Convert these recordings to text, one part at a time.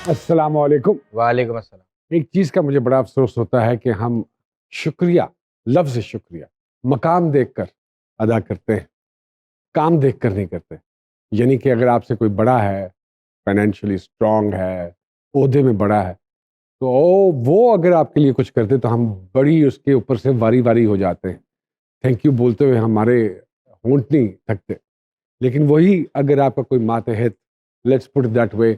अस्सलाम वालेकुम। वालेकुम अस्सलाम। एक चीज़ का मुझे बड़ा अफ़सोस होता है कि हम शुक्रिया, लफ्ज़ शुक्रिया, मकाम देखकर अदा करते हैं, काम देखकर नहीं करते। यानी कि अगर आपसे कोई बड़ा है, फ़ाइनेंशियली स्ट्रॉन्ग है, ओहदे में बड़ा है, तो वो अगर आपके लिए कुछ करते तो हम बड़ी उसके ऊपर से वारी-वारी हो जाते हैं। थैंक यू बोलते हुए हमारे होंठ नहीं थकते। लेकिन वही अगर आपका कोई मातहत, let's put it that way,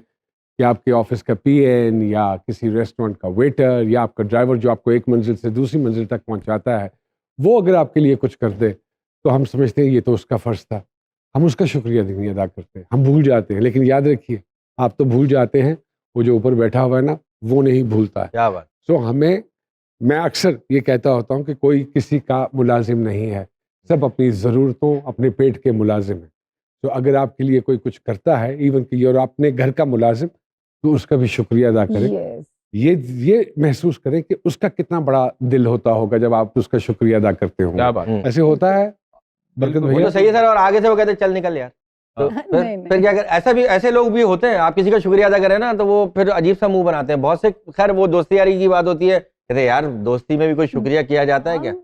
कि आपके ऑफिस का पीएन या किसी रेस्टोरेंट का वेटर या आपका ड्राइवर जो आपको एक मंजिल से दूसरी मंजिल तक पहुंचाता है, वो अगर आपके लिए कुछ कर दे तो हम समझते हैं ये तो उसका फ़र्ज़ था। हम उसका शुक्रिया नहीं अदा करते, हम भूल जाते हैं। लेकिन याद रखिए, आप तो भूल जाते हैं, वो जो ऊपर बैठा हुआ है ना, वो नहीं भूलता है। क्या बात। सो हमें, मैं अक्सर ये कहता होता हूँ कि कोई किसी का मुलाजिम नहीं है, सब अपनी ज़रूरतों, अपने पेट के मुलाजिम हैं। तो अगर आपके लिए कोई कुछ करता है, इवन कि और अपने घर का मुलाजिम, तो उसका भी शुक्रिया अदा करें। यस ये महसूस करें कि उसका कितना बड़ा दिल होता होगा जब आप उसका शुक्रिया अदा करते क्या होंगे। बात। ऐसे होता है बरकत वो भैया? तो सही है सर, और आगे से वो कहते हैं चल निकल यार। तो नहीं, फिर नहीं। फिर क्या कर, ऐसा भी ऐसे लोग भी होते हैं, आप किसी का शुक्रिया अदा करें ना तो वो फिर अजीब सा मुंह बनाते हैं बहुत से। खैर वो दोस्ती यारी की बात होती है, कहते हैं यार दोस्ती में भी कोई शुक्रिया किया जाता है क्या?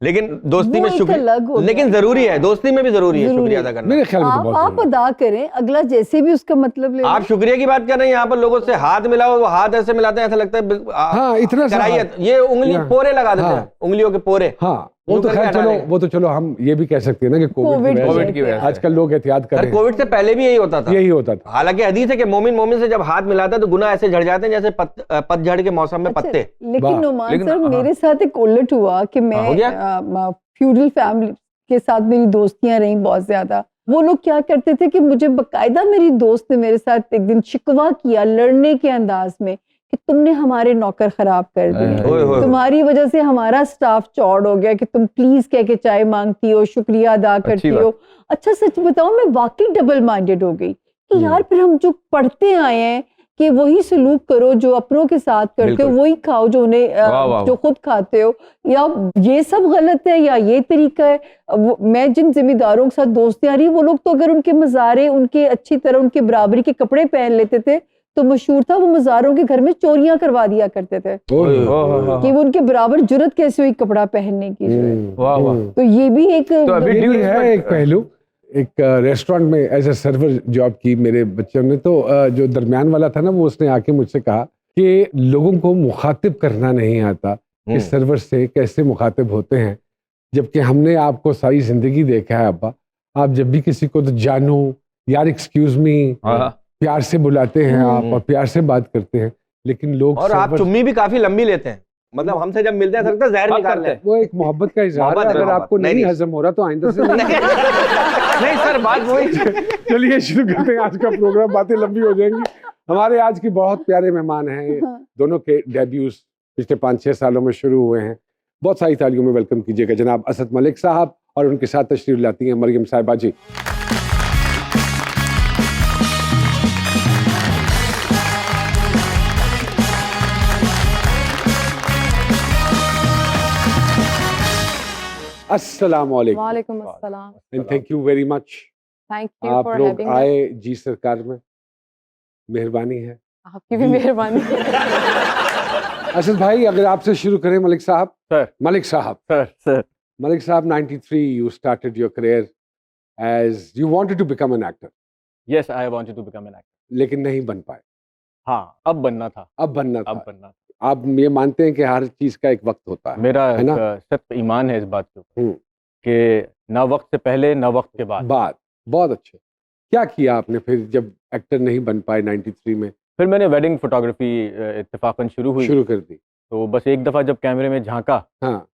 लेकिन दोस्ती वो में एक शुक्रिया, अलग हो लेकिन गया। जरूरी है, दोस्ती में भी जरूरी है जरूरी शुक्रिया है। अदा करना। मेरे ख्याल में तो बहुत आप ज़रूरी है। अदा करें, अगला जैसे भी उसका मतलब ले आप ले। शुक्रिया की बात कर रहे हैं, यहाँ पर लोगों से हाथ मिलाओ, वो हाथ ऐसे मिलाते हैं, ऐसा लगता है हाँ, इतना सा कराइए, हाथ। ये उंगली या- पोरे लगा देते हाँ। हैं, उंगलियों के पोरे। हाँ, वो यूं तो करके खैर हटा चलो, देंगे। वो तो चलो हम ये भी कह सकते हैं ना कि कोविड कोविड की वजह से। आजकल लोग एहतियात कर सर रहे हैं। कोविड से पहले भी यही होता था। यही होता था। हालांकि हदीस है कि मोमिन मोमिन से जब हाथ मिलाता है तो गुनाह ऐसे झड़ जाते हैं जैसे पतझड़ के मौसम में अच्छा, पत्ते। लेकिन वाह। नुमान लेकिन सर हाँ। मेरे साथ एक उलट हुआ कि हाँ, हो मैं फ्यूडल फैमिली के साथ मेरी दोस्तियां रही बहुत ज्यादा। वो लोग क्या करते थे कि मुझे बकायदा, मेरी दोस्त ने मेरे साथ एक दिन शिकवा किया लड़ने के अंदाज में कि तुमने हमारे नौकर खराब कर दिए, ओए होए। तुम्हारी वजह से हमारा स्टाफ चौड़ हो गया कि तुम प्लीज कह के चाय मांगती हो, शुक्रिया अदा करती हो। अच्छा सच बताओ, मैं वाकई डबल माइंडेड हो गई कि यार फिर हम जो पढ़ते आए हैं कि वही सलूक करो जो अपनों के साथ करते हो, बिल्कुल। वही खाओ जो उन्हें वाह, वाह, जो खुद खाते हो, या ये सब गलत है या ये तरीका है। मैं जिन जिम्मेदारों के साथ दोस्तियां रही, वो लोग तो अगर उनके मज़ारे उनके अच्छी तरह उनके बराबरी के कपड़े पहन लेते थे तो मशहूर था वो मज़ारों के घर में चोरियां करवा दिया करते थे कि वो उनके बराबर जुर्रत कैसे हुई कपड़ा पहनने की जो है। वाह वाह। तो ये भी एक अभी ये due भी है respect- एक पहलू। एक रेस्टोरेंट में एज ए सर्वर जॉब की मेरे बच्चों ने, तो जो दरमियान वाला था ना, वो उसने आके मुझसे कहा कि लोगों को मुखातिब करना नहीं आता कि सर्वर से कैसे मुखातिब होते हैं, जबकि हमने आपको सारी जिंदगी देखा है अब्बा। आप जब भी किसी को तो जानू, यार एक्सक्यूज मी, प्यार से बुलाते हैं आप और प्यार से बात करते हैं, लेकिन लोग और आप सर्वर- चुम्मी भी काफी लंबी लेते हैं, मतलब हमसे जब मिलते हैं ऐसा लगता है जहर निकाल रहे हैं। वो एक मोहब्बत का इजहार है। मोहब्बत है, अगर मोहब्बत। आपको नहीं, नहीं नहीं। हजम हो रहा तो आइंदा से नहीं। नहीं सर, बात वही। चलिए शुरू करते हैं आज का प्रोग्राम, बातें लंबी हो जाएंगी। हमारे आज की बहुत प्यारे मेहमान हैं, दोनों के डेब्यूज पिछले 5-6 सालों में शुरू हुए हैं। बहुत सारी तालियों में वेलकम कीजिएगा जनाब असद मलिक साहब, और उनके साथ तशरीफ लाती हैं मरियम साहिबा जी। अस्सलाम वालेकुम वालेकुम अस्सलाम। And thank you very much. Thank you आप फॉर लोग हैविंग मी। आए जी सरकार में, मेहरबानी है। आपकी भी मेहरबानी। असद भाई, अगर आपसे शुरू करें मलिक साहब। सर। मलिक साहब sir Malik Saab, 93, you started your career as you wanted to become an actor, Yes, I wanted to become an actor. लेकिन नहीं बन पाए। हाँ, अब बनना था। अब बनना अब था। बनना था। आप ये मानते हैं कि हर चीज का एक वक्त होता है? मेरा है ना? सख्त ईमान है इस बात के ऊपर हम्म। कि ना वक्त से पहले ना वक्त के बाद। बात बहुत अच्छे। क्या किया आपने फिर जब एक्टर नहीं बन पाए 93 में? फिर मैंने वेडिंग फोटोग्राफी इत्तेफाकन शुरू हुई, शुरू कर दी। तो बस एक दफ़ा जब कैमरे में झांका हाँ,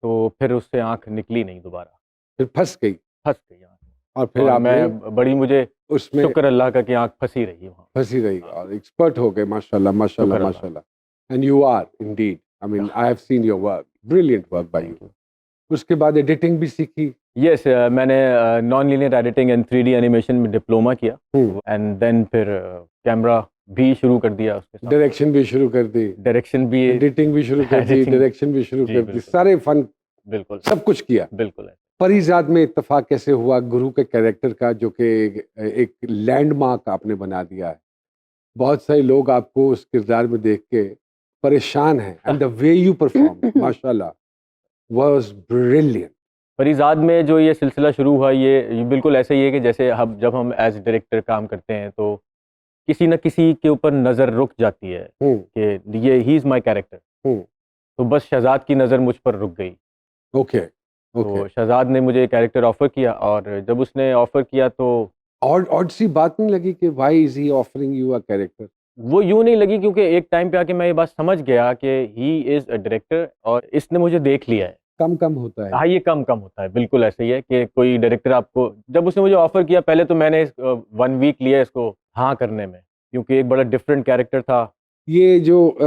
तो फिर उससे आंख निकली नहीं दोबारा, फिर फंस गई फंस गई आंख। और फिर और आपने मैं बड़ी, मुझे उसमें शुक्र अल्लाह का कि आंख फंसी रही वहाँ। फंसी रही और एक्सपर्ट हो गए। माशाल्लाह माशाल्लाह शुक्र माशाल्लाह। And you are indeed, I mean I have seen your work, brilliant work by you. उसके बाद एडिटिंग भी सीखी। यस, मैंने non linear editing and 3D animation में डिप्लोमा किया, हम्म। एंड देन फिर कैमरा भी शुरू कर दिया, उसके साथ डायरेक्शन भी शुरू कर दी, डायरेक्शन भी। एडिटिंग भी शुरू कर दी, Editing- डायरेक्शन भी शुरू जी, कर दी, बिल्कुल। सारे फन बिल्कुल सब कुछ किया। बिल्कुल है। परिजाद में इत्तेफाक कैसे हुआ गुरु के कैरेक्टर का, जो कि एक लैंडमार्क आपने बना दिया है? बहुत सारे लोग आपको उस किरदार में देख के परेशान हैं and the way you perform माशाल्लाह वाज ब्रिलियंट। फरीजाद में जो ये सिलसिला शुरू हुआ ये बिल्कुल ऐसे ही है कि जैसे हम जब हम एज डायरेक्टर काम करते हैं तो किसी न किसी के ऊपर नज़र रुक जाती है कि ये ही इज़ माय कैरेक्टर। तो बस शहजाद की नज़र मुझ पर रुक गई। ओके तो ओके। शहजाद ने मुझे कैरेक्टर ऑफ़र किया और जब उसने ऑफ़र किया तो और सी बात नहीं लगी कि why is he offering you a character? वो यूँ नहीं लगी क्योंकि एक टाइम पे आके मैं ये बात समझ गया कि ही इज़ अ डायरेक्टर और इसने मुझे देख लिया है। कम कम होता है। हाँ, ये कम-कम होता है, बिल्कुल ऐसे ही है कि कोई डायरेक्टर आपको जब उसने मुझे ऑफ़र किया पहले तो मैंने 1 वीक लिया इसको हाँ करने में, क्योंकि एक बड़ा डिफरेंट कैरेक्टर था। ये जो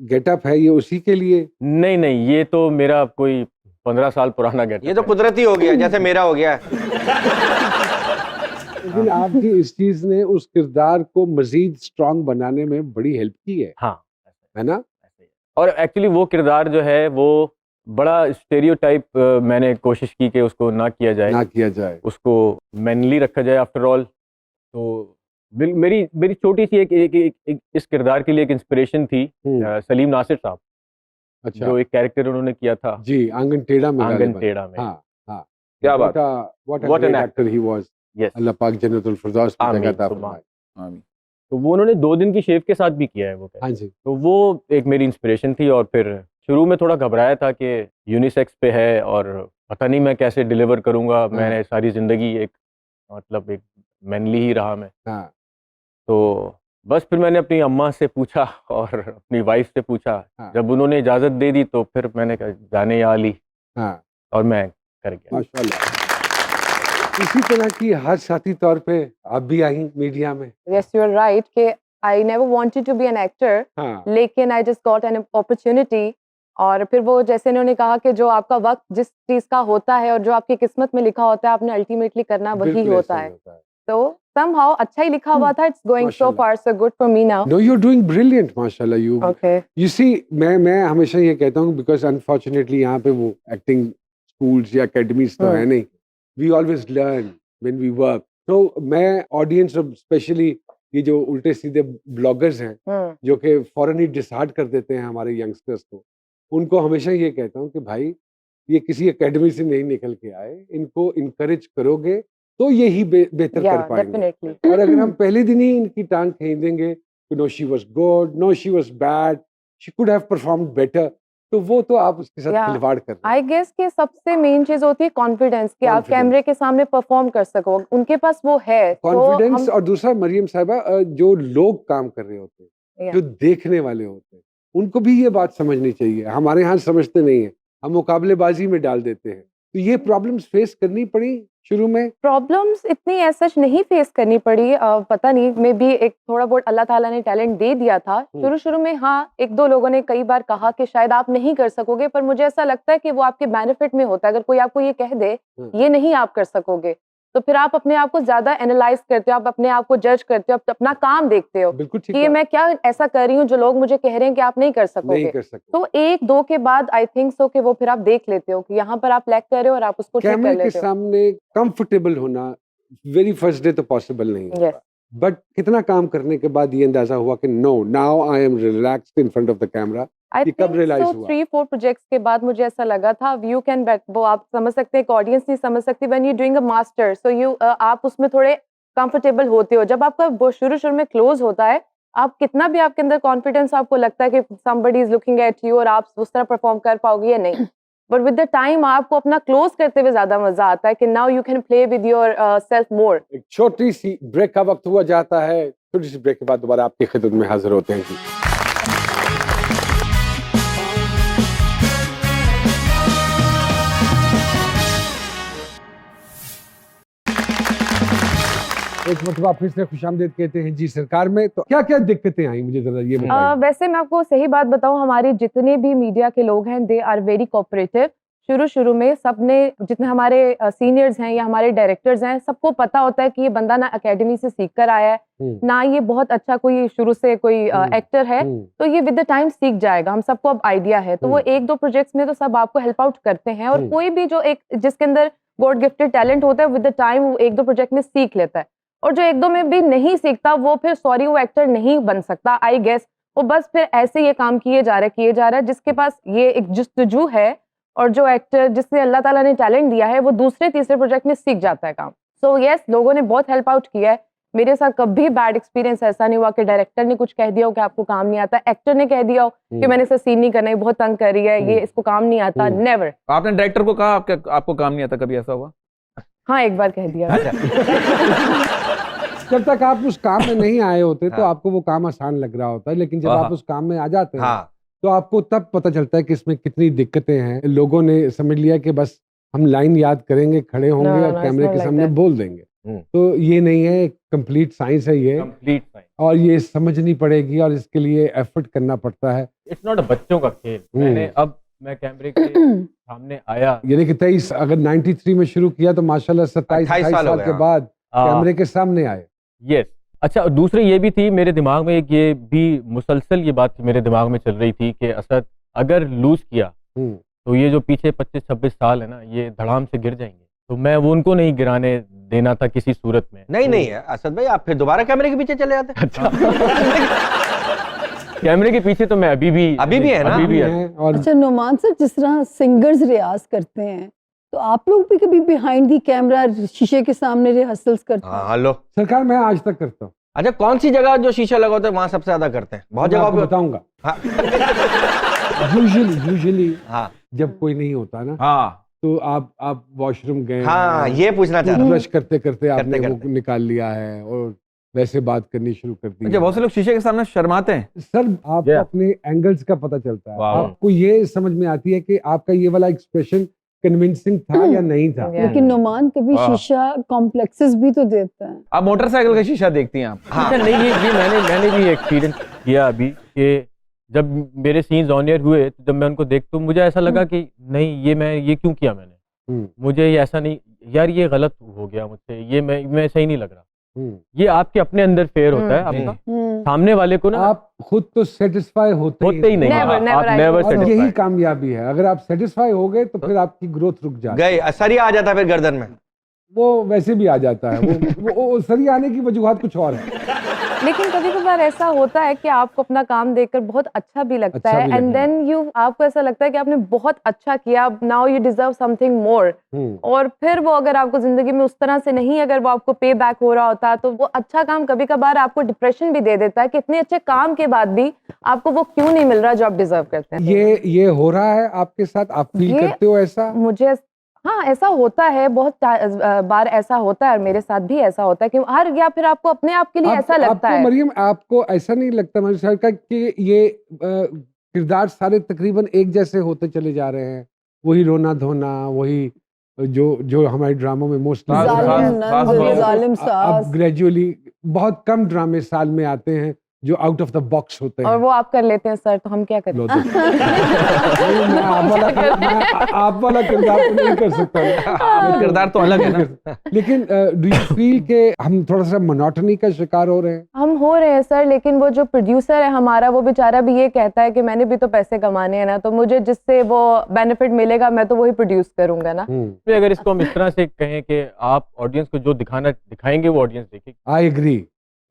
गेटअप है ये उसी के लिए? नहीं, ये तो मेरा कोई 15 साल पुराना गेटअप ये तो है। कुदरती हो गया जैसे मेरा हो गया। लेकिन आपकी इस चीज ने उस किरदार को मजीद स्ट्रांग बनाने में बड़ी हेल्प की है हाँ, है ना? ऐसे ही है। और एक्चुअली वो किरदार जो है वो बड़ा स्टेरियोटाइप मैंने कोशिश की कि उसको ना किया जाए, ना किया जाए। उसको मैनली रखा जाए आफ्टर ऑल। तो मेरी छोटी सी एक इस किरदार के लिए एक इंस्पिरेशन थी सलीम नासिर साहब, अच्छा जो एक कैरेक्टर उन्होंने किया था जी, आंगन टेढ़ा में आंगन गालिबन। टेढ़ा में। हाँ हाँ। क्या बात। What What a an great actor he was. Yes, Allah पाक जन्नतुल फिरदौस में आमीन, जगह अता सुबह। फरमाए। तो वो उन्होंने 2 दिन की शेव के साथ भी किया है वो हाँ जी। तो वो एक मेरी इंस्पिरेशन थी। और फिर शुरू में थोड़ा घबराया था कि यूनिसेक्स पे है और पता नहीं मैं कैसे डिलीवर करूँगा। मैंने सारी ज़िंदगी एक मतलब एक मैनली ही रहा मैं। हाँ तो बस फिर मैंने अपनी अम्मा से पूछा और अपनी वाइफ से पूछा। हाँ। जब उन्होंने इजाज़त दे दी तो फिर मैंने कहा जाने या अली, हाँ और मैं कर गया। माशाल्लाह। इसी तरह की हर साथी तौर पे आप भी आई मीडिया में। Yes, you're right कि I never wanted to be an actor, हाँ लेकिन I just got an opportunity। और फिर वो जैसे इन्होंने कहा कि जो आपका वक्त जिस चीज़ का होता है और जो आपकी किस्मत में लिखा होता है आपने अल्टीमेटली करना वही बिल्कुल होता ऐसा ही है। होता है। तो somehow अच्छा ही लिखा हुआ था। It's going so माशाल्लाह। far so good for me now। No, you're doing brilliant, माशाल्लाह। You Okay। you see, मैं हमेशा ये कहता हूँ बिकॉज अनफॉर्चुनेटली यहाँ पे वो एक्टिंग स्कूल्स या अकेडमीज तो है नहीं। We always learn when we work. तो मैं ऑडियंस और स्पेशली ये जो उल्टे सीधे ब्लॉगर्स हैं जो कि फौरन ही डिसहार्ट कर देते हैं हमारे यंगस्टर्स को, उनको हमेशा ये कहता हूँ कि भाई ये किसी एकेडमी से नहीं निकल के आए, इनको इनकरेज करोगे तो यही बेहतर कर Yeah, पाएंगे। definitely। और अगर हम पहले दिन ही इनकी टांग खींच देंगे कि no she was good, no she was bad, she could have performed better, तो वो तो आप उसके साथ Yeah, खिलवाड़ कर रहे आई गेस कि सबसे मेन चीज होती है कॉन्फिडेंस कि आप Confidence। कैमरे के सामने परफॉर्म कर सको। उनके पास वो है हैं। तो कॉन्फिडेंस हम और दूसरा मरियम साहिबा जो लोग काम कर रहे होते हैं, Yeah। जो देखने वाले होते हैं, उनको भी ये बात समझनी चाहिए। हमारे यहाँ समझते नहीं है, हम मुकाबलेबाजी में डाल देते हैं। तो ये प्रॉब्लम्स फेस करनी पड़ी शुरू में? प्रॉब्लम्स इतनी ऐसा नहीं फेस करनी पड़ी। पता नहीं मे बी एक थोड़ा बहुत अल्लाह ताला ने टैलेंट दे दिया था शुरू में। हाँ, एक दो लोगों ने कई बार कहा कि शायद आप नहीं कर सकोगे, पर मुझे ऐसा लगता है कि वो आपके बेनिफिट में होता है। अगर कोई आपको ये कह दे ये नहीं आप कर सकोगे, तो फिर आप अपने आप को ज्यादा एनालाइज करते हो, आप अपने आप को जज करते हो, आप अपना काम देखते हो बिल्कुल ठीक कि ये बात। मैं क्या ऐसा कर रही हूँ जो लोग मुझे कह रहे हैं कि आप नहीं कर नहीं सकोगे। कर सकते। तो एक दो के बाद आई थिंक सो कि वो फिर आप देख लेते हो कि यहाँ पर आप लैग कर रहे हो और आप उसको ठीक कर कैमरे के लेते हो। सामने कंफर्टेबल होना वेरी फर्स्ट डे तो पॉसिबल नहीं Yes। होता, बट कितना काम करने के बाद ये अंदाजा हुआ कि no, now I am relaxed in front of the camera? I ये कब थिंक रियलाइज सो हुआ? 3-4 प्रोजेक्ट्स के बाद मुझे ऐसा लगा था यू कैन बेट। वो आप समझ सकते हैं, एक ऑडियंस नहीं समझ सकती। When you doing a master so you आप उसमें थोड़े कंफर्टेबल होते हो। जब आपका शुरू में क्लोज होता है, आप कितना भी आपके अंदर कॉन्फिडेंस आपको लगता है कि somebody is looking at you और आप उस तरह परफॉर्म कर पाओगे या नहीं, बट विद द टाइम आपको अपना क्लोज करते हुए ज्यादा मजा आता है कि now you can play with your self मोर। एक छोटी सी ब्रेक का वक्त हुआ जाता है। छोटी सी ब्रेक के बाद दोबारा आपकी खिदमत में हाजिर होते हैं जी। एक मतलब फिर से खुशामदीद कहते हैं जी सरकार में। तो क्या क्या दिक्कतें आई मुझे जरा ये बताइए। वैसे मैं आपको सही बात बताऊं, हमारे जितने भी मीडिया के लोग हैं दे आर वेरी कोऑपरेटिव। शुरू में सबने, जितने हमारे सीनियर्स हैं या हमारे डायरेक्टर्स हैं, सबको पता होता है कि ये बंदा ना एकेडमी से सीख कर आया है, ना ये बहुत अच्छा कोई शुरू से कोई एक्टर है, तो ये विद द टाइम सीख जाएगा। हम सबको अब आइडिया है, तो वो एक दो प्रोजेक्ट्स में तो सब आपको हेल्प आउट करते हैं। और कोई भी जो एक जिसके अंदर गॉड गिफ्टेड टैलेंट होता है, विद द टाइम वो एक दो प्रोजेक्ट में सीख लेता है। और जो एक दो में भी नहीं सीखता वो फिर सॉरी वो एक्टर नहीं बन सकता आई गेस। वो बस फिर ऐसे ये काम किए जा रहा है जिसके पास ये एक जुस्तजू है और जो एक्टर जिससे अल्लाह ताला ने टैलेंट दिया है वो दूसरे तीसरे प्रोजेक्ट में सीख जाता है काम। सो यस, लोगों ने बहुत हेल्प आउट किया है। मेरे साथ कभी बैड एक्सपीरियंस ऐसा नहीं हुआ कि डायरेक्टर ने कुछ कह दिया हो कि आपको काम नहीं आता, एक्टर ने कह दिया हो कि मैंने इसे सीन नहीं करना, ये बहुत तंग कर रही है, ये इसको काम नहीं आता, नेवर। आपने डायरेक्टर को कहा आपको काम नहीं आता, कभी ऐसा हुआ? हाँ, एक बार कह दिया। जब तक आप उस काम में नहीं आए होते तो हाँ। आपको वो काम आसान लग रहा होता है, लेकिन जब आप उस काम में आ जाते हैं हाँ तो आपको तब पता चलता है कि इसमें कितनी दिक्कतें हैं। लोगों ने समझ लिया कि बस हम लाइन याद करेंगे, खड़े होंगे No, और no, कैमरे it's के not सामने like that. बोल देंगे। तो ये नहीं है, कंप्लीट साइंस है ये, कंप्लीट साइंस। और ये समझनी पड़ेगी और इसके लिए एफर्ट करना पड़ता है। इट्स नॉट बच्चों का खेल। मैं कैमरे के सामने आया, यानी कि 23 अगर 93 में शुरू किया तो माशाल्लाह 27 28 साल हो के गए, बाद कैमरे के सामने आए। यस। अच्छा, दूसरी ये भी थी मेरे दिमाग में, एक ये भी मुसलसल ये बात मेरे दिमाग में चल रही थी कि असद अगर लूज किया तो ये जो पीछे 25-26 साल है ना, ये धड़ाम से गिर जाएंगे। तो मैं वो उनको नहीं गिराने देना था किसी सूरत में। नहीं है असद भाई, आप फिर दोबारा कैमरे के पीछे चले जाते। अच्छा। कैमरे के पीछे तो मैं अभी भी है ना? अभी भी है। हैं और अच्छा नुमान सर, जिस तरह सिंगर्स रियाज करते हैं तो आप लोग भी कभी बिहाइंड दी कैमरा शीशे के सामने रिहर्सल्स करते हैं? हाँ हेलो। सरकार मैं आज तक करता हूँ। अच्छा, कौन सी जगह जो शीशा लगा होता है वहां सबसे ज्यादा करते हैं? बहुत मैं जगह आपको पे बताऊंगा। हाँ। यूजुअली हाँ जब कोई नहीं होता ना हाँ, तो आप वॉशरूम गए, हाँ, ये पूछना चाह रहा हूँ। ब्रश करते करते आपने वो करते। निकाल लिया है और वैसे बात करनी शुरू कर दी अच्छा, बहुत से लोग शीशे के सामने शर्माते हैं। सर आपको Yeah. अपने एंगल्स का पता चलता है, वाह। आपको ये समझ में आती है कि आपका ये वाला एक्सप्रेशन कन्विंसिंग था या नहीं था। Yeah. लेकिन नुमान कभी वाह। शीशा कॉम्प्लेक्सेस भी तो देता है। आप मोटरसाइकिल का शीशा देखती हैं आप? हाँ अच्छा, नहीं ये मैंने भी एक्सपीरियंस किया अभी कि जब मेरे सीन्स ऑन एयर हुए तो जब मैं उनको देखता हूँ मुझे ऐसा लगा कि नहीं ये क्यों किया मैंने, मुझे ये ऐसा नहीं यार, ये गलत हो गया मुझसे, ये मैं सही नहीं लग रहा। ये आपके अपने अंदर फेयर होता है आपका, सामने वाले को ना आप खुद तो सेटिस्फाई होते ही नहीं। Never, never आप I नेवर will. और यही सेटिस्फाइड। कामयाबी है। अगर आप सेटिस्फाई हो गए तो फिर आपकी ग्रोथ रुक जाती है। गए, सरिया आ जाता है फिर गर्दन में। वो वैसे भी आ जाता है, वो सही आने की वजूहत कुछ और है। लेकिन कभी कभार ऐसा होता है कि आपको अपना काम देखकर बहुत अच्छा भी लगता अच्छा है भी एंड लगता है। देन आपको ऐसा लगता है कि आपने बहुत अच्छा किया, now you deserve something more. और फिर वो अगर आपको जिंदगी में उस तरह से नहीं, अगर वो आपको पे बैक हो रहा होता तो वो अच्छा काम कभी कभार आपको डिप्रेशन भी दे देता है कि इतने अच्छे काम के बाद भी आपको वो क्यों नहीं मिल रहा जो आप डिजर्व करते हैं। ये हो रहा है आपके साथ, आप फील ये- करते हो ऐसा? मुझे हाँ ऐसा होता है, बहुत बार ऐसा होता है और मेरे साथ भी ऐसा होता है कि हर या फिर आपको अपने आप के लिए ऐसा लगता आपको है। मरियम, आपको ऐसा नहीं लगता मरियम साहब का कि ये किरदार सारे तकरीबन एक जैसे होते चले जा रहे हैं? वही रोना धोना, वही जो हमारे ड्रामों में मोस्टली सास- जालिम सास नंद, बहू। जालिम अब सास, ग्रेजुअली बहुत कम ड्रामे साल में आते हैं जो आउट ऑफ द बॉक्स होते हैं। और वो आप कर लेते हैं सर, तो हम क्या करें? लो दो। नहीं, मैं आप वाला किरदार तो नहीं कर सकता। वो किरदार तो अलग है ना। लेकिन डू यू फील के हम थोड़ा सा मोनोटनी का शिकार हो रहे हैं? हम हो रहे हैं सर, लेकिन वो जो प्रोड्यूसर है हमारा, वो बेचारा भी ये कहता है कि मैंने भी तो पैसे कमाने हैं ना, तो मुझे जिससे वो बेनिफिट मिलेगा मैं तो वही प्रोड्यूस करूंगा ना। फिर अगर इसको हम इस तरह से कहें कि आप ऑडियंस को जो दिखाएंगे वो ऑडियंस देखेगी। आई एग्री,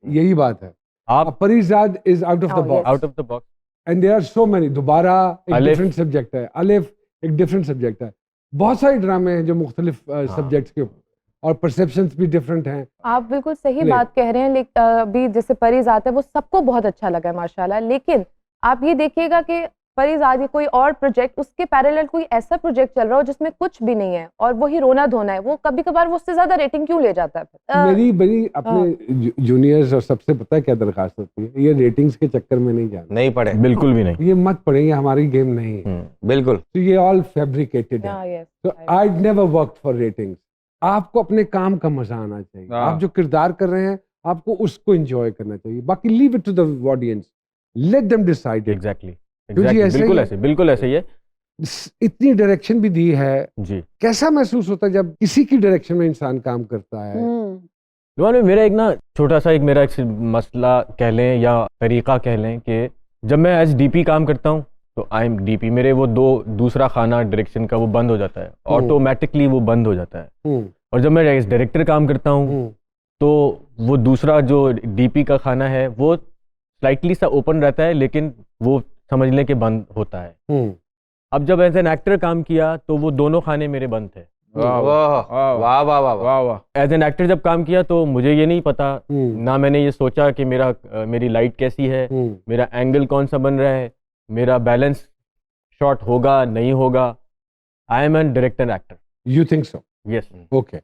यही बात है। आप Parizaad is out of the Oh, box out of the box. And there are so many. दोबारा एक अलिफ। डिफरेंट सब्जेक्ट है, अलिफ एक डिफरेंट सब्जेक्ट है। बहुत सारे ड्रामे हैं जो मुख्तलिफ सब्जेक्ट्स के ऊपर, और परसेप्शंस भी डिफरेंट हैं। आप बिल्कुल सही ले। बात कह रहे हैं, लेकिन अभी जैसे परीज आता है वो सबको बहुत अच्छा लगा है माशाल्लाह, लेकिन आप ये देखिएगा कि परीज आज कोई और प्रोजेक्ट, उसके पैरेलल कोई ऐसा प्रोजेक्ट चल रहा हो जिसमें कुछ भी नहीं है और वही रोना धोना है, वो कभी कभार वो उससे ज्यादा रेटिंग क्यों ले जाता है फिर? मेरी बड़ी अपने जूनियर्स और सबसे पता है क्या दरखास्त होती है, ये रेटिंग्स के चक्कर में नहीं जाना। नहीं पड़े, बिल्कुल भी नहीं। ये मत पढ़े, ये हमारी गेम नहीं है। बिल्कुल। तो ये ऑल फैब्रिकेटेड है। हाँ, yes, तो I never work for ratings. आपको अपने काम का मजा आना चाहिए। हाँ। आप जो किरदार कर रहे हैं आपको उसको एंजॉय करना चाहिए, बाकी leave it to the audience, let them decide. Exactly क्योंकि ऐसे बिल्कुल ही- ऐसे, बिल्कुल ऐसे ही है इतनी डायरेक्शन भी दी है, जी। कैसा महसूस होता है जब किसी की डायरेक्शन में इंसान काम करता है? दुआन में मेरा एक ना छोटा सा एक मसला कह लें या तरीका कह लें कि जब मैं एज डीपी काम करता हूँ तो आई एम डीपी, मेरे वो दूसरा खाना डायरेक्शन का वो बंद हो जाता है, ऑटोमेटिकली वो बंद हो जाता है। और जब मैं एज डायरेक्टर काम करता हूँ तो वो दूसरा जो डीपी का खाना है वो स्लाइटली सा ओपन रहता है, लेकिन वो समझने के बंद होता है। अब जब एज एन एक्टर काम किया तो वो दोनों खाने मेरे बंद थे। वाह वाह वाह वाह वाह वाह वाह। एज एन एक्टर जब काम किया तो मुझे ये नहीं पता, ना मैंने ये सोचा कि मेरी लाइट कैसी है, मेरा एंगल कौन सा बन रहा है, मेरा बैलेंस शॉट होगा नहीं होगा। I am N director actor. You think so? Yes. Okay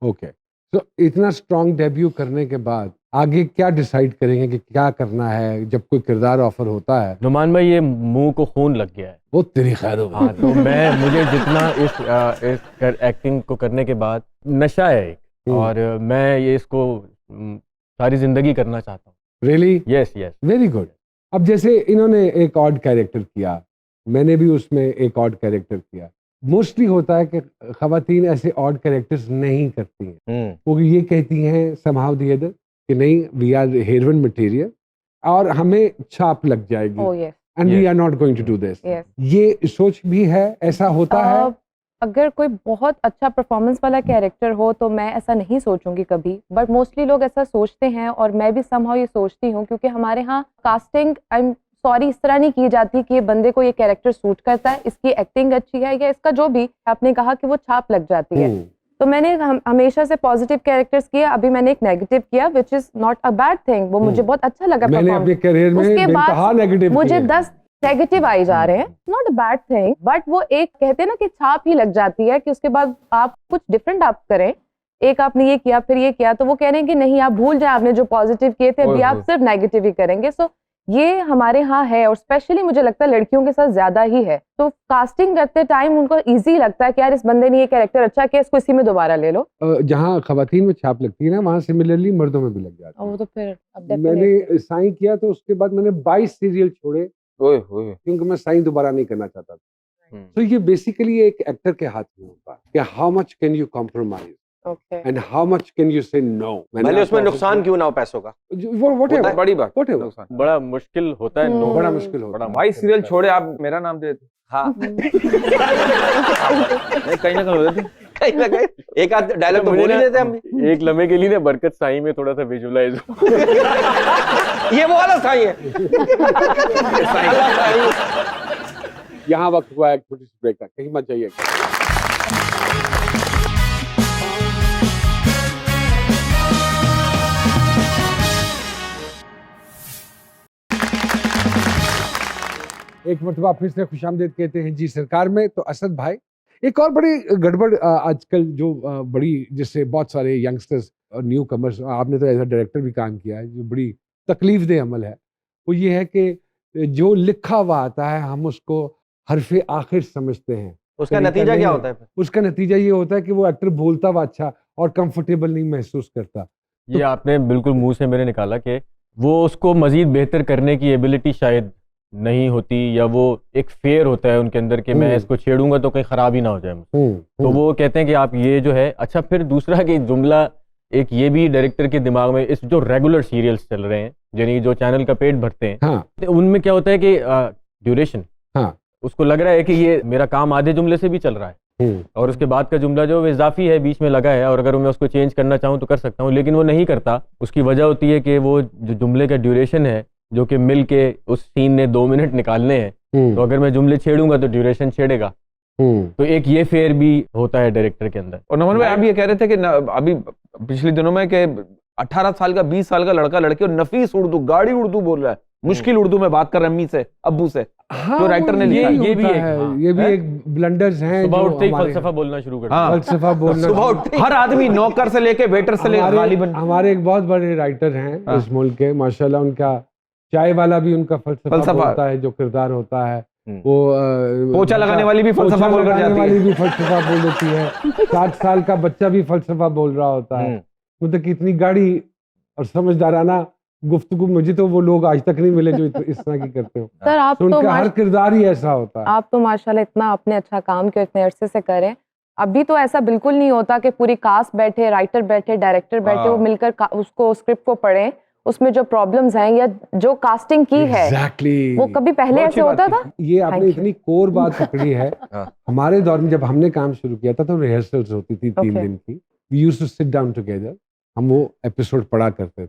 okay. तो इतना स्ट्रॉन्ग डेब्यू करने के बाद आगे क्या डिसाइड करेंगे कि क्या करना है जब कोई किरदार ऑफर होता है? नुमान भाई, ये मुंह को खून लग गया है। वो तेरी खैर हो। हाँ, तो मुझे जितना इस एक्टिंग को करने के बाद नशा है एक, और मैं ये इसको सारी जिंदगी करना चाहता हूँ। Really? Yes yes. Very good. अब जैसे इन्होंने एक ऑड कैरेक्टर किया, मैंने भी उसमें एक ऑड कैरेक्टर किया। मोस्टली होता है कि खवातीन ऐसे ऑड कैरेक्टर्स नहीं करती हैं, वो ये कहती हैं somehow the other कि नहीं, वी आर हेरोइन मटेरियल और हमें छाप लग जाएगी, Oh yes. And we Yes. Are not going to do this. Yes. ये सोच भी है, ऐसा होता है? अगर कोई बहुत अच्छा परफॉर्मेंस वाला कैरेक्टर हो तो मैं ऐसा नहीं सोचूंगी कभी, बट मोस्टली लोग ऐसा सोचते हैं और मैं भी समहाउ ये सोचती हूँ, क्योंकि हमारे यहाँ कास्टिंग सॉरी इस तरह नहीं की जाती कि ये बंदे को ये कैरेक्टर सूट करता है, इसकी एक्टिंग अच्छी है या इसका जो भी आपने कहा कि वो छाप लग जाती है। तो मैंने हमेशा से पॉजिटिव कैरेक्टर्स किए, अभी मैंने एक नेगेटिव किया which is not a bad thing, वो मुझे बहुत अच्छा लगा। मैंने अपने करियर में उसके बेतहा बाद नेगेटिव मुझे 10 नेगेटिव आई जा रहे हैं, not a bad thing, but वो एक कहते हैं ना कि छाप ही लग जाती है कि उसके बाद आप कुछ डिफरेंट आप करें। एक आपने ये किया फिर ये किया, तो वो कह रहे हैं कि नहीं आप भूल जाए आपने जो पॉजिटिव किए थे, अभी आप सिर्फ नेगेटिव ही करेंगे। सो ये हमारे यहाँ है, और स्पेशली मुझे लगता है लड़कियों के साथ ज्यादा ही है। तो कास्टिंग करते टाइम उनको इजी लगता है कि यार इस बंदे ने ये कैरेक्टर अच्छा किया, इसको इसी में दोबारा ले लो। जहाँ खवातीन में छाप लगती है ना, वहाँ सिमिलरली मर्दों में भी लग जाती है। वो तो फिर अब मैंने साइन किया तो उसके बाद मैंने 22 सीरियल छोड़े, क्योंकि मैं साइन दोबारा नहीं करना चाहता था। तो ये बेसिकली एक एक्टर के हाथ में होता है कि how much can you compromise and how much can you से नो। भले उसमें नुकसान क्यों ना हो पैसों का, व्हाटएवर, बड़ी बात। व्हाटएवर, बड़ा मुश्किल होता है। नो, बड़ा मुश्किल होता है। भाई सीरियल छोड़े, आप मेरा नाम दे देते। हाँ नहीं, कहीं ना कहीं हो जाती। कहीं ना कहीं एक आध डायलॉग तो मुझे बोल ही ना लेते हम भी। एक लम्हे के लिए ना बरकत साई में थोड़ा सा विजुअलाइज हो। ये वो वाला साई है। यहाँ वक्त हुआ है एक छोटी सी ब्रेक का, कहीं मत जाइए। एक मरतबा फिर से खुशामदीद कहते हैं जी सरकार में। तो असद भाई, एक और बड़ी गड़बड़ आजकल जो बड़ी, जिससे बहुत सारे यंगस्टर्स और न्यू कमर्स, आपने तो एज अ डायरेक्टर भी काम किया है, जो बड़ी तकलीफ दे अमल है, वो ये है कि जो लिखा हुआ आता है हम उसको हरफे आखिर समझते हैं। उसका तरीका नतीजा नहीं क्या है। होता है फिर? उसका नतीजा ये होता है कि वो एक्टर बोलता हुआ अच्छा और कंफर्टेबल नहीं महसूस करता। ये आपने बिल्कुल मुंह से मेरे निकाला कि वो उसको मजीद बेहतर करने की एबिलिटी शायद नहीं होती, या वो एक फेयर होता है उनके अंदर कि मैं इसको छेड़ूंगा तो कहीं खराब ही ना हो जाए मुझसे। तो वो कहते हैं कि आप ये जो है अच्छा। फिर दूसरा कि जुमला एक ये भी डायरेक्टर के दिमाग में, इस जो रेगुलर सीरियल्स चल रहे हैं यानी जो चैनल का पेट भरते हैं, हाँ, तो उनमें क्या होता है कि ड्यूरेशन, हाँ, उसको लग रहा है कि ये मेरा काम आधे जुमले से भी चल रहा है और उसके बाद का जुमला जो है इजाफी है, बीच में लगा है, और अगर मैं उसको चेंज करना चाहूँ तो कर सकता हूँ, लेकिन वो नहीं करता। उसकी वजह होती है कि वो जो जुमले का ड्यूरेशन है, जो कि मिल के उस सीन ने 2 मिनट निकालने हैं, तो अगर मैं जुमले छेड़ूंगा तो ड्यूरेशन छेड़ेगा। तो एक ये फेयर भी होता है डायरेक्टर के अंदर। और नमन भाई, आप ये कह रहे थे कि अभी पिछले दिनों में कि 18 साल का 20 साल का लड़का लड़की और नफीस उर्दू, गाड़ी उर्दू बोल रहा है, मुश्किल उर्दू में बात कर रहे अम्मी से, अब्बू से। हाँ, जो राइटर ने लिखा ये ये भी भी एक- हाँ, ये भी एक ब्लंडर्स हैं। सुबह जो उठते ही हमारे- फलसफा बोलना शुरू कर हाँ। फलसफा बोलना। सुबह उठते ही हर आदमी नौकर से लेके वेटर से लेके गालिबन। हमारे एक बहुत बड़े राइटर हैं हाँ। इस मुल्क के, माशाल्लाह। उनका चाय वाला भी उनका फलसफा बोलता है, जो किरदार होता है वो पोछा लगाने वाली भी फलसफा पोछा बोल कर लगाने जाती वाली है। भी फलसफा बोल देती है। 60 साल का बच्चा भी फलसफा बोल रहा होता है। मतलब कितनी गाढ़ी और समझदाराना गुफ्तगू, मुझे तो वो लोग आज तक नहीं मिले जो इस तरह की करते हो। सर आप तो तो उनका हर किरदार ही ऐसा होता है। आप तो माशाल्लाह इतना आपने अच्छा काम किया, इतने अरसे से करें। अभी तो ऐसा बिल्कुल नहीं होता कि पूरी कास्ट बैठे, राइटर बैठे, डायरेक्टर बैठे, वो मिलकर उसको स्क्रिप्ट को पढ़ें, उसमें जो प्रॉब्लम्स हैं या जो कास्टिंग की है Exactly. वो कभी पहले बहुत ऐसे अच्छी होता बात था। ये आपने Thank you. इतनी कोर बात पकड़ी है। हमारे दौर में जब हमने काम शुरू किया था तो रिहर्सल्स होती थी 3 Okay. दिन की। We used to sit down together. हम वो एपिसोड पढ़ा करते थे।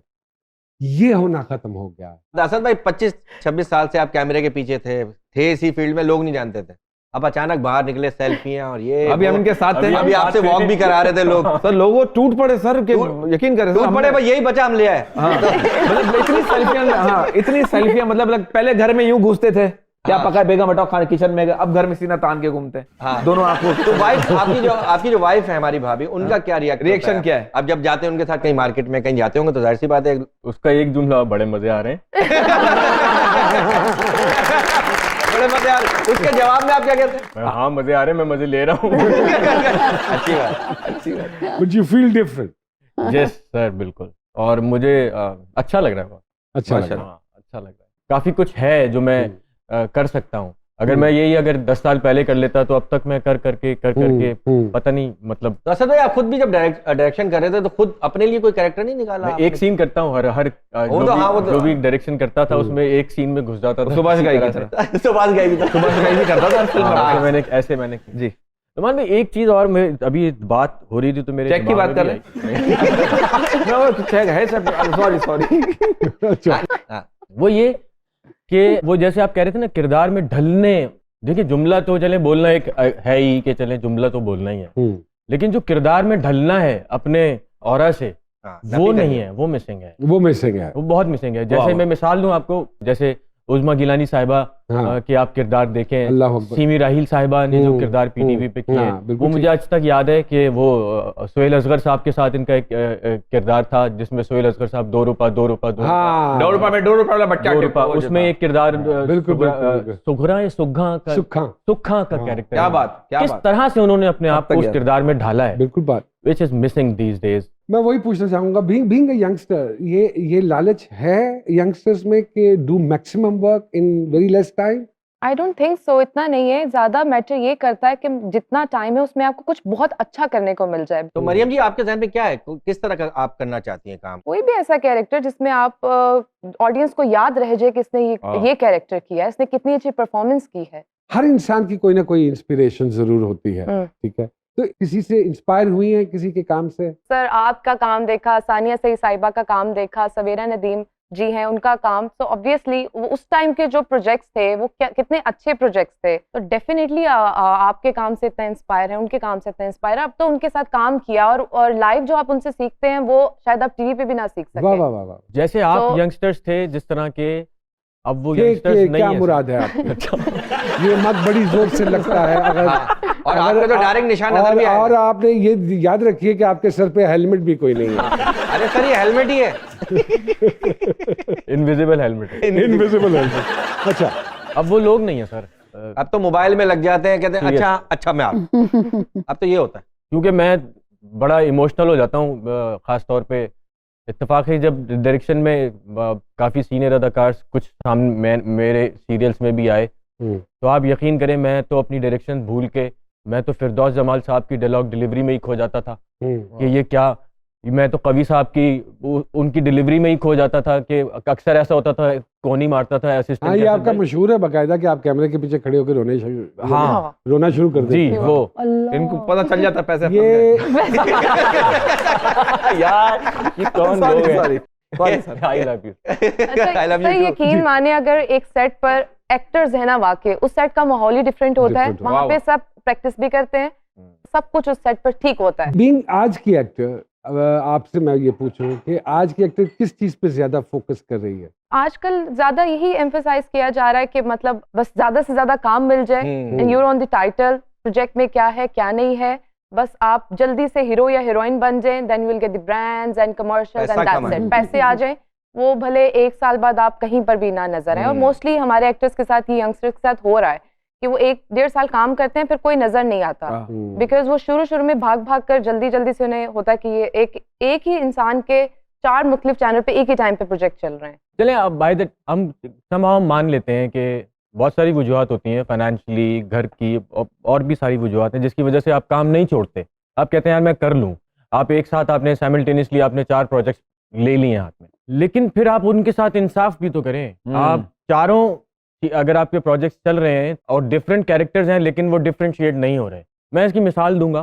ये होना खत्म हो गया है। असद भाई 25-26 साल से आप कैमरे के पीछे थे इसी फील्ड में, लोग नहीं जानते थे, अब अचानक बाहर निकले, सेल्फियां और ये अभी हम इनके साथ थे, अभी आपसे वॉक भी करा रहे थे लोग। सर लोग वो टूट पड़े सर के, यकीन करें टूट पड़े भाई, यही बचा हम ले आए। हाँ, मतलब इतनी सेल्फियां, हाँ इतनी सेल्फियां, मतलब पहले घर में यूं घुसते थे, क्या हाँ। पका बेगम हटाओ खाना किचन में, अब घर में सीना तान के घूमते हैं। हाँ। दोनों आंखों तो वाइफ आपकी जो वाइफ है हमारी भाभी, उनका क्या रिएक्शन क्या है? अब जब जाते हैं उनके साथ कहीं मार्केट में कहीं जाते होंगे तो जाहिर सी बात है उसका एक जुमला बड़े मजे आ रहे हैं। बड़े मजे आ रहे, उसके जवाब में आप क्या कहते हैं? हाँ मजे आ रहे हैं, मैं मजे ले रहा हूँ। अच्छी बात, अच्छी बात। But you feel different. Yes sir, बिल्कुल। और मुझे अच्छा लग रहा है बहुत। अच्छा लगा। माशाल्लाह। हाँ, अच्छा लग रहा है। काफी कुछ है जो मैं कर सकता हूँ। अगर मैं यही अगर 10 साल पहले कर लेता तो अब तक मैं कर करके पता नहीं, मतलब तो असद भाई आप खुद भी जब डायरेक्शन कर रहे थे तो खुद अपने लिए कोई कैरेक्टर नहीं निकाला मैं आपने? एक सीन करता हूँ हर जो भी डायरेक्शन करता था उसमें एक सीन में घुस जाता था। सुभाष घाई की इस तरह तरह। सुभाष घाई की तरह। सुभाष घाई भी करता था फिल्म हाँ। में। मैंने जी तो मान ली एक चीज और, मैं अभी बात हो रही थी तो मेरे चेक की दिमाग बात में कर भी आई। चेक है सर, सॉरी। अच्छा। वो ये कि वो जैसे आप कह रहे थे ना किरदार में ढलने, देखिए जुमला तो चले बोलना एक है ही कि चले जुमला तो बोलना ही है, लेकिन जो किरदार में ढलना है अपने ऑरा से, वो नहीं है, वो मिसिंग है, वो मिसिंग है। वो बहुत मिसिंग है। जैसे मैं मिसाल दूं आपको, जैसे उज़मा गिलानी साहिबा के आप किरदार देखें, अल्लाह अकबर। सीमी राहिल साहिबा ने जो किरदार पीटीवी पे किए, हाँ, बिल्कुल वो मुझे आज तक याद है कि वो सोहेल असगर साहब के साथ इनका एक किरदार था जिसमें सोहेल असगर साहब 2 रुपया 2 रुपया 2 हाँ, 2 रुपए में 2 रुपए वाला बच्चा 2 रुपया, उसमें एक किरदार बिल्कुल, बिल्कुल। सुघरा या सुग्घा का सुखा का कैरेक्टर, क्या बात, क्या किस बात। तरह से उन्होंने अपने आप तक को उस याद। किरदार में ढाला है, बिल्कुल बात। which is missing these days। मैं वही पूछना चाहूंगा, बीइंग अ यंगस्टर, ये लालच है यंगस्टर्स में कि do maximum work in very less time? I don't think so, इतना नहीं है। ज्यादा मैटर ये करता है कि जितना टाइम है उसमें आपको कुछ बहुत अच्छा करने को मिल जाए। तो मरियम जी आपके ज़हन में क्या है, किस तरह का आप करना चाहती हैं काम? कोई भी ऐसा कैरेक्टर जिसमें आप ऑडियंस को याद रह जाए कि इसने ये कैरेक्टर किया है, इसने कितनी अच्छी परफॉर्मेंस की है। हर इंसान की कोई ना कोई इंस्पिरेशन जरूर होती है, ठीक है? तो किसी से इंस्पायर हुई है, किसी के काम से? सर आपका काम देखा, सानिया सईद साहिबा का काम देखा, सवेरा नदीम जी हैं उनका काम, तो ऑब्वियसली उस टाइम के जो प्रोजेक्ट्स थे वो कितने अच्छे प्रोजेक्ट्स थे, तो डेफिनेटली आपके काम से इतना इंस्पायर है, उनके काम से इतना इंस्पायर है। अब तो उनके साथ काम किया और लाइव जो आप उनसे सीखते हैं वो शायद आप टीवी पे भी ना सीख वाह सके। वाह वाह वाह। जैसे आप तो- यंगस्टर्स थे जिस तरह के, अब वो के यंगस्टर्स नहीं क्या है। मुराद है आपकी? ये मत बड़ी जोर से लगता है। अगर और आपका तो डायरेक्ट निशान नजर भी और आएगा। आपने ये याद रखिए कि आपके सर पे हेलमेट भी कोई नहीं है। अरे सर ये हेलमेट ही है। Invisible helmet. Invisible helmet. अच्छा, अब वो लोग नहीं है सर। अब तो मोबाइल में लग जाते हैं, कहते हैं अच्छा अच्छा मैं आप। अब तो ये होता है। क्योंकि मैं बड़ा इमोशनल हो जाता हूँ, खास तौर पे इत्तेफाक है जब डायरेक्शन में काफ़ी सीनियर अदाकार कुछ सामने मेरे सीरियल्स में भी आए, तो आप यकीन करें मैं तो अपनी डायरेक्शन भूल के, मैं तो फिरदौस जमाल साहब की डायलॉग डिलीवरी में ही खो जाता था कि ये क्या, मैं तो कवि साहब की उनकी डिलीवरी में ही खो जाता था कि अक्सर ऐसा होता था, कोनी मारता था हाँ, असिस्टेंट। ये आपका मशहूर है बकायदा कि आप कैमरे के पीछे खड़े होकर रोना शुरू कर देते जी हैं। वो अल्लाह। इनको पता चल जाता है पैसे फंस ये यार ये कौन गए। लोग हैं? Sorry I love you. अच्छा, I love you sir too। यकीन माने अगर एक सेट पर एक्टर्स है ना, वाकई उस सेट का माहौल ही डिफरेंट होता है। Different वहाँ पे सब प्रैक्टिस भी करते हैं, सब कुछ उस सेट पर ठीक होता है। बीइंग आज की एक्टर, आपसे मैं ये पूछूं कि आज की एक्टर किस चीज पे ज्यादा फोकस कर रही है? आजकल ज्यादा यही एम्फसाइज किया जा रहा है कि मतलब बस ज्यादा से ज्यादा काम मिल जाए, and you're on the title, project में क्या है क्या नहीं है, बस आप जल्दी से हीरो या हीरोइन बन जाएं, then you will get the brands and commercials and that's it. पैसे आ जाएं, वो भले 1 साल बाद आप कहीं पर भी ना नजर आए। और मोस्टली हमारे एक्टर्स के साथ, ये यंगस्टर्स के साथ हो रहा है कि वो 1-1.5 साल काम करते हैं, फिर कोई नजर नहीं आता, बिकॉज वो शुरू में भाग भाग कर जल्दी से उन्हें होता है कि ये एक ही इंसान के 4 मुख्तलिफ चैनल पे एक ही टाइम पे प्रोजेक्ट चल रहे हैं। चलें अब बाय द हम मान लेते हैं कि बहुत सारी वजूहत होती हैं, फाइनेंशियली, घर की और भी सारी वजूहत हैं जिसकी वजह से आप काम नहीं छोड़ते। आप कहते हैं यार मैं कर लूँ, आप एक साथ आपने साइमल्टेनियसली आपने 4 प्रोजेक्ट्स ले लिए हाथ में, लेकिन फिर आप उनके साथ इंसाफ भी तो करें। आप चारों अगर आपके प्रोजेक्ट्स चल रहे हैं और डिफरेंट कैरेक्टर्स हैं लेकिन वो डिफरेंशिएट नहीं हो रहे। मैं इसकी मिसाल दूंगा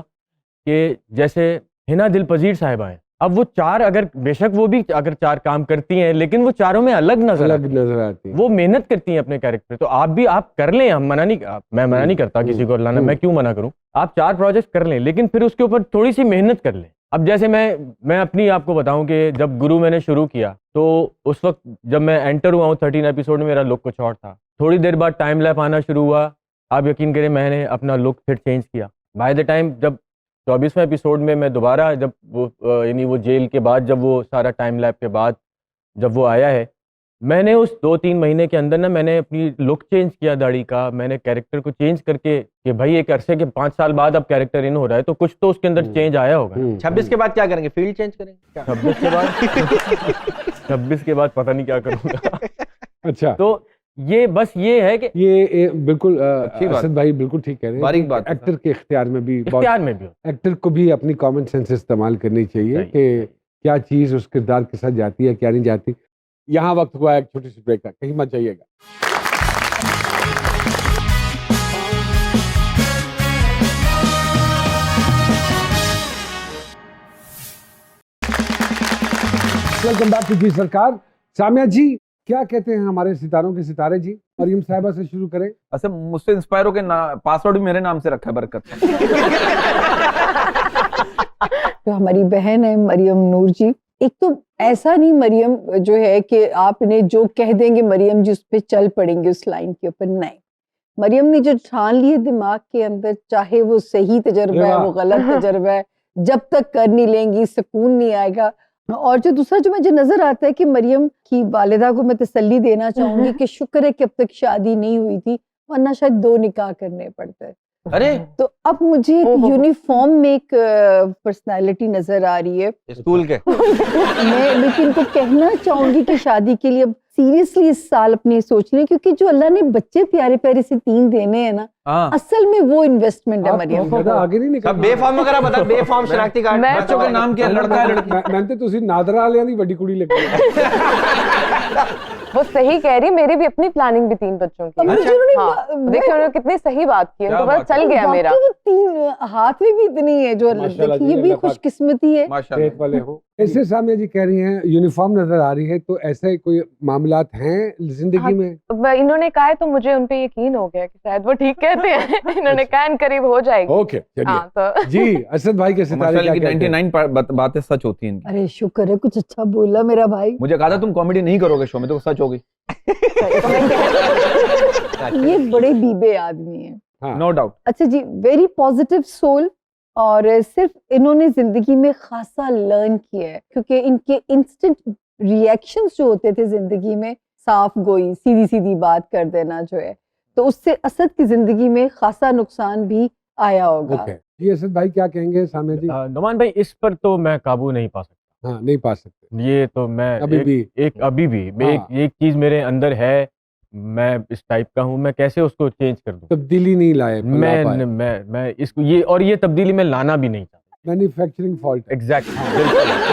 कि जैसे हिना दिलपजीर साहिबा हैं, अब वो चार अगर बेशक वो भी अगर चार काम करती हैं लेकिन वो चारों में अलग नजर अलग आती हैं। नजर आती है। वो मेहनत करती हैं अपने कैरेक्टर, तो आप भी आप कर लें, हम मना नहीं, मैं मना नहीं करता किसी को लाना, मैं क्यों मना करूं, आप 4 प्रोजेक्ट कर लें लेकिन फिर उसके ऊपर थोड़ी सी मेहनत कर लें। अब जैसे मैं अपनी आपको बताऊं कि जब गुरु मैंने शुरू किया तो उस वक्त जब मैं एंटर हुआ हूँ 13 एपिसोड में, मेरा लुक कुछ और था। थोड़ी देर बाद टाइम लैप आना शुरू हुआ, आप यकीन करें मैंने अपना लुक फिर चेंज किया। बाय द टाइम जब 24वें एपिसोड में मैं दोबारा जब वो यानी वो जेल के बाद जब वो सारा टाइम लैप के बाद जब वो आया है, मैंने उस 2-3 महीने के अंदर ना मैंने अपनी लुक चेंज किया दाढ़ी का, मैंने कैरेक्टर को चेंज करके कि भाई एक अरसे के 5 साल बाद अब कैरेक्टर इन हो रहा है तो कुछ तो उसके अंदर चेंज आया होगा। 26 के बाद क्या करेंगे, फील्ड चेंज करेंगे क्या? 26 के बाद 26 के बाद पता नहीं क्या करूंगा। अच्छा, तो ये बस ये है कि ये बिल्कुल अच्छी बात। असद भाई बिल्कुल ठीक कह रहे हैं। बारीक बात है। एक्टर के इख्तियार में भी इख्तियार में भी हो। एक्टर को भी अपनी कॉमन सेंस इस्तेमाल करनी चाहिए सही। कि क्या चीज उस किरदार के साथ जाती है क्या नहीं जाती। यहाँ वक्त हुआ एक छोटी सी ब्रेक का, कहीं मत जाइएगा। वेलकम बैक टू जी सरकार। सामिया जी, क्या कहते हैं हमारे सितारों के सितारे जी? मरियम साहिबा से शुरू करें। अच्छा, मुझसे इंस्पायर होकर पासवर्ड भी मेरे नाम से रखा है, बरकत। जो हमारी बहन है मरियम नूर जी, एक तो ऐसा नहीं मरियम जो है कि आप इन्हें जो कह देंगे मरियम जी उस पर चल पड़ेंगे उस लाइन के ऊपर, नहीं। मरियम ने जो ठान लिए दिमाग के अंदर, चाहे वो सही तजर्बा है वो गलत तजर्बा है, जब तक कर नहीं लेंगी सुकून नहीं आएगा। और जो दूसरा जो मुझे नजर आता है कि मरियम की वालिदा को मैं तसल्ली देना चाहूंगी कि शुक्र है कि अब तक शादी नहीं हुई थी, वरना शायद 2 निकाह करने पड़ते। अरे तो अब मुझे एक ओहो। यूनिफॉर्म में एक पर्सनालिटी नजर आ रही है। स्कूल के मैं लेकिन को कहना चाहूंगी कि शादी के लिए अब सीरियसली इस साल अपनी सोच लें, क्योंकि जो अल्लाह ने बच्चे प्यारे प्यारे से 3 देने हैं ना, हाँ, असल में वो इन्वेस्टमेंट है आप मरियम। ज्यादा आगे नहीं अब निकल। बेफार्म वगैरह बता, बेफार्म शनाख्ती कार्ड मैं- बच्चों के नाम क्या, लड़का है लड़की? मैं तो तुसी नादरा वालियां दी बड़ी कुड़ी लगी है। वो सही कह रही, मेरी भी अपनी प्लानिंग भी 3 बच्चों की अब है। मुझे उन्होंने हाँ, मैं- देखिए उन्होंने कितनी सही बात की है, क्या तो बात बस चल गया वाकई मेरा। वो 3 हाथ में भी इतनी है जो माशाल्लाह देखिए, ये जी, भी अल्लाह पाक खुशकिस्मती है। माशाल्लाह। सेहत वाले हो। ऐसे सामिया जी कह रही हैं यूनिफॉर्म नजर आ रही है, तो ऐसे कोई मामलात हैं जिंदगी हाँ, में? इन्होंने कहा है तो मुझे उन पे यकीन हो गया कि शायद वो ठीक कहते हैं। इन्होंने कहा इन करीब हो जाएगी। ओके, चलिए हाँ तो जी। असद भाई के सितारे माशाल्लाह क्या की कहते हैं? 99 बातें सच होती हैं इनकी। अरे शुक्र है, कुछ अच्छा बोला मेरा भाई। मुझे कहा था तुम कॉमेडी नहीं करोगे शो में, तो सच हो गई। ये बड़े बीबे आदमी है। हाँ। No doubt. अच्छा जी, वेरी पॉजिटिव सोल, और सिर्फ इन्होंने जिंदगी में खासा लर्न किया है, क्योंकि इनके इंस्टेंट रिएक्शंस जो होते थे जिंदगी में, साफ गोई सीधी सीधी बात कर देना जो है, तो उससे असद की जिंदगी में खासा नुकसान भी आया होगा। ओके जी, असद भाई क्या कहेंगे सामिया जी? नुमान भाई, इस पर तो मैं काबू नहीं पा सकता, हाँ, नहीं पा सकते ये तो मैं अभी भी। अभी भी हाँ। एक चीज मेरे अंदर है, मैं इस टाइप का हूँ, मैं कैसे उसको चेंज कर दूं? तब्दीली नहीं लाए, मैं इसको ये तब्दीली मैं लाना भी नहीं चाहता। Manufacturing fault. एग्जैक्टली।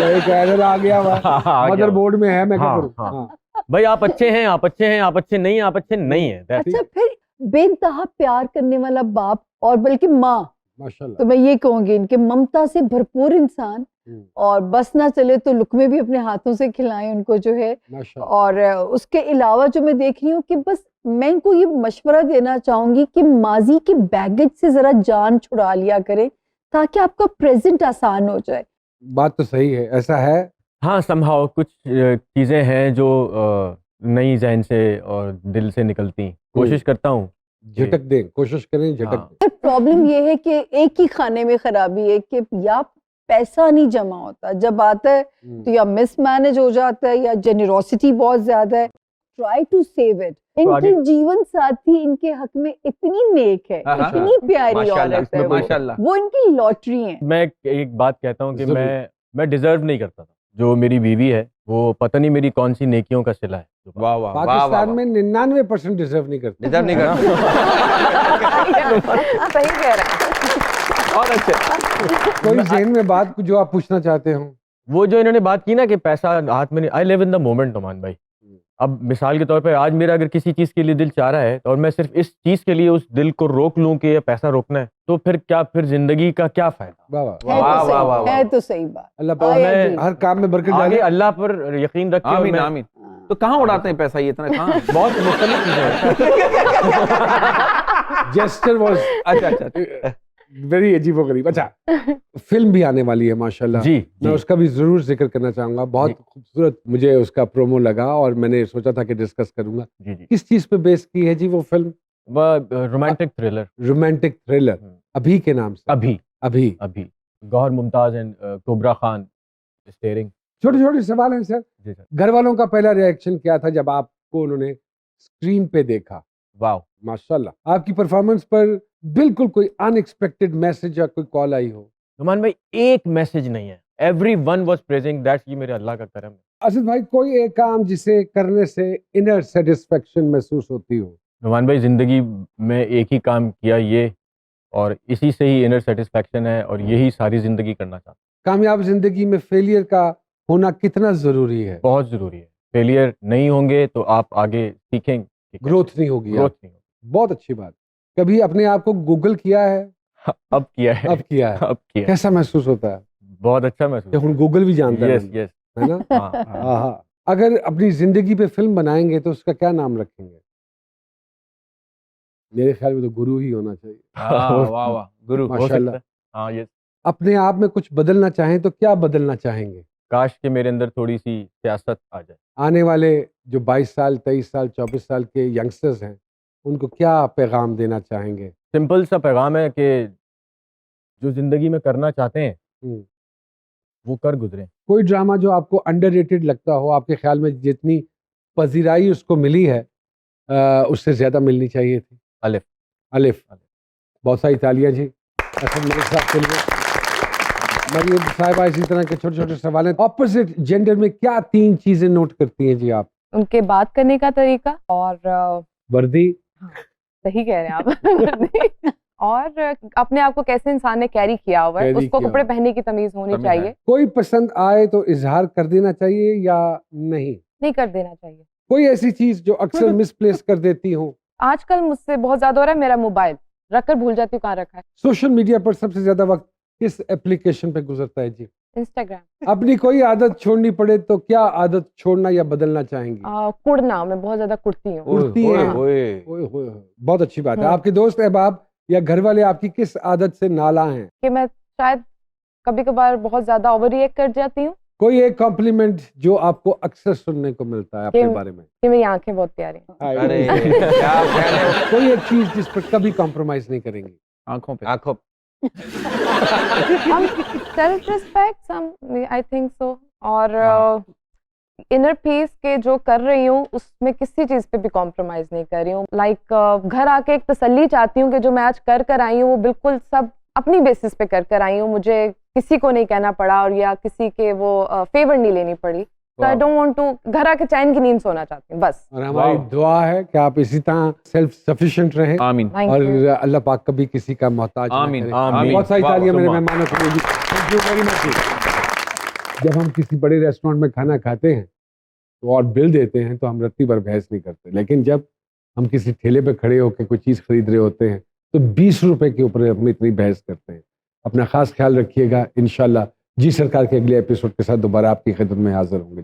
एक एरर आ गया हुआ मदरबोर्ड में है, मैं क्या हाँ, करूं? हाँ। हाँ। भाई आप अच्छे हैं, आप अच्छे हैं, आप अच्छे नहीं हैं, आप अच्छे नहीं है। अच्छा, फिर बेइंतहा प्यार करने वाला बाप, और बल्कि माँ, माशाल्लाह। तो मैं ये कहूंगी इनके ममता से भरपूर इंसान, और बस ना चले तो लुकमे भी अपने हाथों से खिलाएं उनको जो है। माशाल्लाह। और उसके अलावा जो मैं देख रही हूँ कि बस मैं इनको ये मशवरा देना चाहूंगी कि माजी के बैगेज से जरा जान छुड़ा लिया करें, ताकि आपका प्रेजेंट आसान हो जाए। बात तो सही है, ऐसा है। हाँ, समहाउ कुछ चीजें हैं जो नई जहन से और दिल से निकलती, कोशिश करता हूँ। झटक दें, कोशिश करें झटक हाँ। दें। प्रॉब्लम ये है कि एक ही खाने में खराबी है कि या पैसा नहीं जमा होता, जब आता है तो या मिसमैनेज हो जाता है या जेनरोसिटी बहुत ज्यादा है। Try to save it. इनकी जीवन साथी इनके हक में इतनी नेक है, हाँ, हाँ। इतनी प्यारी माशाल्लाह, औरत है माशाल्लाह। वो इनकी लॉटरी है। मैं एक बात कहता हूँ कि जरूर। मैं डिजर्व नहीं करता था। जो मेरी बीवी है वो पता नहीं मेरी कौन सी नेकियों का सिला है। वाह वाह। पाकिस्तान में 99% डिजर्व नहीं करते। डिजर्व नहीं करता। सही कह रहे हैं। और अच्छे। कोई जहन में बात जो आप पूछना चाहते हो? वो जो इन्होंने बात की ना कि पैसा हाथ में नहीं, I live in the moment Numan भाई। अब मिसाल के तौर पे आज मेरा अगर किसी चीज़ के लिए दिल चाह रहा है और मैं सिर्फ इस चीज़ के लिए उस दिल को रोक लूं कि ये पैसा रोकना है, तो फिर जिंदगी का क्या फायदा। वाह वाह है वाह, तो वाह, वाह, सही, वाह। है तो सही बात। अल्लाह I पाक agree. हर काम में बरकत आगे डाले। अल्लाह पर यकीन रख के और आमीन मैं आमीन। तो कहाँ उड़ाते हैं पैसा ये इतना, कहाँ? बहुत मुख्तलिफ चीज़ें हैं। जेस्चर वाज अच्छा अच्छा। वेरी अजीबोगरीब। अच्छा, फिल्म भी आने वाली है माशाल्लाह। जी मैं जी उसका भी जरूर जिक्र करना चाहूंगा। बहुत जी। खूबसूरत मुझे उसका प्रोमो लगा और मैंने सोचा था कि डिस्कस करूंगा। जी जी किस चीज पे बेस की है जी वो film? Romantic thriller. Romantic thriller, अभी के नाम से। अभी अभी Gauhar Mumtaz and Cobra Khan starring. छोटे छोटे सवाल हैं सर। जी सर। घर वालों का पहला रिएक्शन क्या था जब आपको उन्होंने स्क्रीन पे देखा? वाह। माशाल्लाह, आपकी परफॉर्मेंस पर बिल्कुल कोई अनएक्सपेक्टेड मैसेज या कोई कॉल आई हो? नुमान भाई एक मैसेज नहीं है, एवरीवन वाज प्रेजिंग दैट, ये मेरे अल्लाह का करम है। असद भाई, कोई एक काम जिसे करने से इनर सेटिस्फेक्शन महसूस होती हो? नुमान भाई जिंदगी में एक ही काम किया ये, और इसी से ही इनर सेटिस्फेक्शन है और यही सारी जिंदगी करना चाहता हूं। कामयाब जिंदगी में फेलियर का होना कितना जरूरी है? बहुत जरूरी है। फेलियर नहीं होंगे तो आप आगे सीखेंगे, ग्रोथ नहीं होगी। ग्रोथ नहीं होगी। बहुत अच्छी बात। कभी अपने आप को गूगल किया है? अब किया है। अब किया है। अब किया है। कैसा महसूस होता है? बहुत अच्छा महसूस। कि हम गूगल भी जानते हैं, यस यस। है ना? हाँ हाँ। हाँ हाँ। अगर अपनी जिंदगी पे फिल्म बनाएंगे तो उसका क्या नाम रखेंगे? मेरे ख्याल में तो गुरु ही होना चाहिए। हाँ, वाह वाह, गुरु। हो माशाल्लाह। सकता है। हाँ यस। अपने आप में कुछ बदलना चाहें तो क्या बदलना चाहेंगे? काश के मेरे अंदर थोड़ी सी सियासत आ जाए। आने वाले जो 22 साल, 23 साल, 24 साल के यंगस्टर्स हैं, उनको क्या पैगाम देना चाहेंगे? सिंपल सा पैगाम है कि जो जिंदगी में करना चाहते हैं हम्म। वो कर गुजरें। कोई ड्रामा जो आपको अंडररेटेड लगता हो, आपके ख्याल में जितनी पजीराई उसको मिली है उससे ज्यादा मिलनी चाहिए थी? अलिफ। अलिफ। बहुत सारी तालियां जी असद मलिक साहब के लिए। मरियम साहिबा, इसी तरह के छोटे छोटे सवाल हैं। ऑपोजिट जेंडर में क्या 3 चीजें नोट करती हैं जी आप? उनके बात करने का तरीका और वर्दी। सही कह रहे हैं आप। और अपने आप को कैसे इंसान ने कैरी किया हुआ है, कैरी उसको किया कपड़े हुआ है। पहनने की तमीज होनी तमीज चाहिए। है। कोई पसंद आए तो इजहार कर देना चाहिए या नहीं? नहीं कर देना चाहिए। कोई ऐसी चीज जो अक्सर मिसप्लेस कर देती हो? आजकल मुझसे बहुत ज्यादा हो रहा है, मेरा मोबाइल रखकर भूल जाती हूँ कहाँ रखा है। सोशल मीडिया पर सबसे ज्यादा वक्त किस एप्लीकेशन पे गुजरता है जी? इंस्टाग्राम। अपनी कोई आदत छोड़नी पड़े तो क्या आदत छोड़ना या बदलना चाहेंगी? कुड़ना, मैं बहुत ज्यादा कुड़ती हूँ। कुड़ती ओए, हैं। ओए। ओए होए होए, बहुत अच्छी बात है। हम्म। आपके दोस्त अहबाब या घर वाले आपकी किस आदत से नाला हैं? कि मैं शायद कभी कभार बहुत ज्यादा ओवर रिएक्ट कर जाती हूँ। कोई एक कॉम्प्लीमेंट जो आपको अक्सर सुनने को मिलता है अपने कि- बारे में? कि मेरी आंखें बहुत प्यारी हैं। अरे क्या ख्याल है कोई एक चीज जिस पर कभी कॉम्प्रोमाइज नहीं करेंगी? आंखों पे? आंखों self respect, I think so. और इनर पीस के जो कर रही हूँ उसमें किसी चीज पे भी कॉम्प्रोमाइज नहीं कर रही हूँ। लाइक घर आके एक तसल्ली चाहती हूँ कि जो मैं आज कर आई हूँ वो बिल्कुल सब अपनी बेसिस पे कर आई हूँ। मुझे किसी को नहीं कहना पड़ा और या किसी के वो फेवर नहीं लेनी पड़ी। तो आई डोंट वांट टू, घर आके चैन की नींद सोना चाहती हूँ बस। और हमारी वाह। दुआ है कि आप इसी तरह सेल्फ सफिशिएंट रहें आमीन Thank और you. अल्लाह पाक कभी किसी का मोहताज ना आमीन, करे। आमीन। बहुत सारी वाह, तालियां मेरे सुमा। मेहमानों के लिए भी। Thank you very much. जब हम किसी बड़े रेस्टोरेंट में खाना खाते हैं तो और बिल देते हैं तो हम रत्ती भर बहस नहीं करते, लेकिन जब हम किसी ठेले पे खड़े होकर कोई चीज़ खरीद रहे होते हैं तो 20 रुपए के ऊपर हम इतनी बहस करते हैं। अपना खास ख्याल रखिएगा। इंशाल्लाह जी सरकार के अगले एपिसोड के साथ दोबारा आपकी खिदमत में हाजिर होंगे।